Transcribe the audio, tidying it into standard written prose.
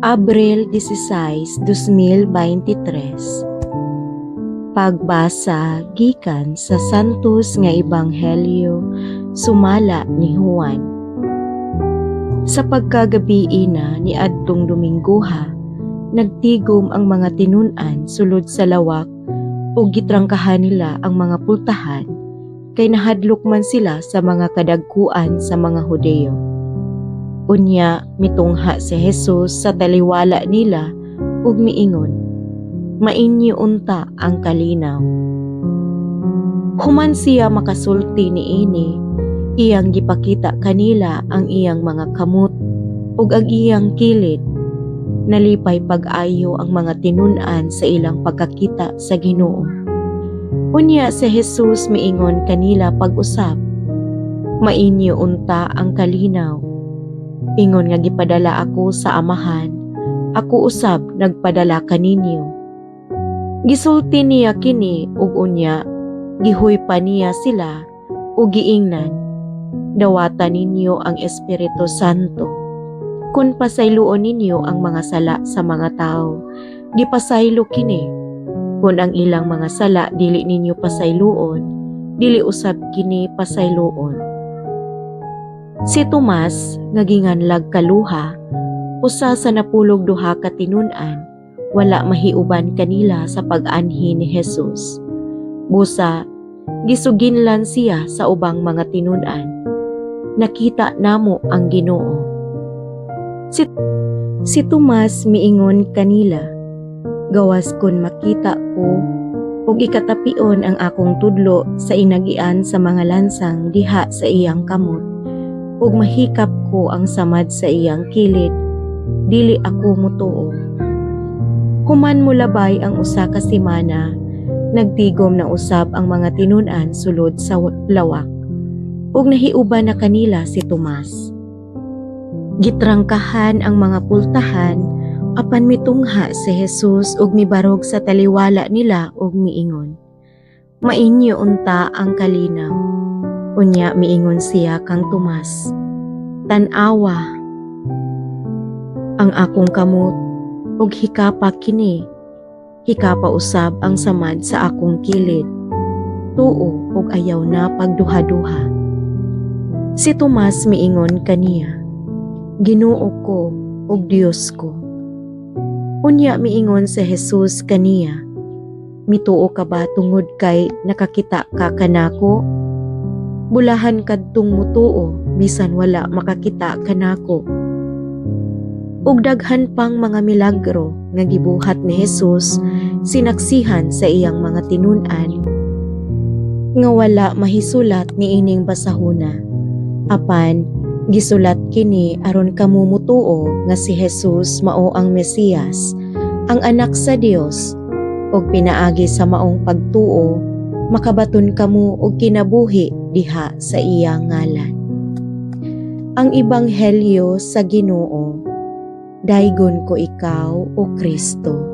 Abril 16, 2023. Pagbasa gikan sa Santos nga Ebanghelyo sumala ni Juan. Sa pagkagabi ina ni adtong Dominggoha, nagtigom ang mga tinun-an sulod sa lawak ug gitrangkahan nila ang mga pultahan kay nahadlok man sila sa mga kadagkuan sa mga Hudeyo. Unya mitungha si Jesus sa taliwala nila ug miingon, "Mainyo unta ang kalinaw." Human siya makasulti niini, iyang gipakita kanila ang iyang mga kamot ug ang iyang kilid. Nalipay pag-ayo ang mga tinun-an sa ilang pagkakita sa Ginoo. Unya si Jesus miingon kanila pag-usab, "Mainyo unta ang kalinaw. Ingon nga gipadala ako sa Amahan, ako usab nagpadala kaninyo." Gisulti niya kini ug unya gihuy pa niya sila ug giingnan, "Dawatan ninyo ang Espiritu Santo. Kung pasayloon ninyo ang mga sala sa mga tao, gipasaylo kini. Kung ang ilang mga sala dili ninyo pasayloon, dili usab kini pasayloon." Si Tomas nga ginganlag kaluha, usa sa napulog duha ka tinun-an, wala mahiuban kanila sa pag-anhi ni Jesus. Busa, gisuginlan siya sa ubang mga tinun-an. "Nakita namo ang Ginoo." Si Tomas miingon kanila, "Gawas kun makita ko ug ikatapion ang akong tudlo sa inagian sa mga lansang diha sa iyang kamot, ug mahikap ko ang samad sa iyang kilid, dili ako mutuo." Human mulabay ang usa ka semana, nagtigom na usab ang mga tinun-an sulod sa lawak, ug nahiuban na kanila si Tomas. Gitrangkahan ang mga pultahan apan mitungha si Jesus ug mibarog sa taliwala nila ug miingon, "Mainyo unta ang kalinaw." Unya miingon siya kang Tomas, "Tan-awa ang akong kamot ug hikapa kini, hikapa usab ang samad sa akong kilid. Tuo ug ayaw na pagduha-duha." Si Tomas miingon kaniya, "Ginoo ko ug Dios ko." Unya miingon si Jesus kaniya, "Mituo ka ba tungod kay nakakita ka kanako? Bulahan kadtong mutuo bisan wala makakita kanako." Ug daghan pang mga milagro nga gibuhat ni Jesus sinaksihan sa iyang mga tinun-an nga wala mahisulat niining basahona. Apan gisulat kini aron kamo mutuo nga si Jesus mao ang Mesiyas, ang anak sa Dios, ug pinaagi sa maong pagtuo makabaton kamo og kinabuhi diha sa iyang ngalan. Ang Ebanghelyo sa Ginoo. Daygon ko ikaw, O Kristo.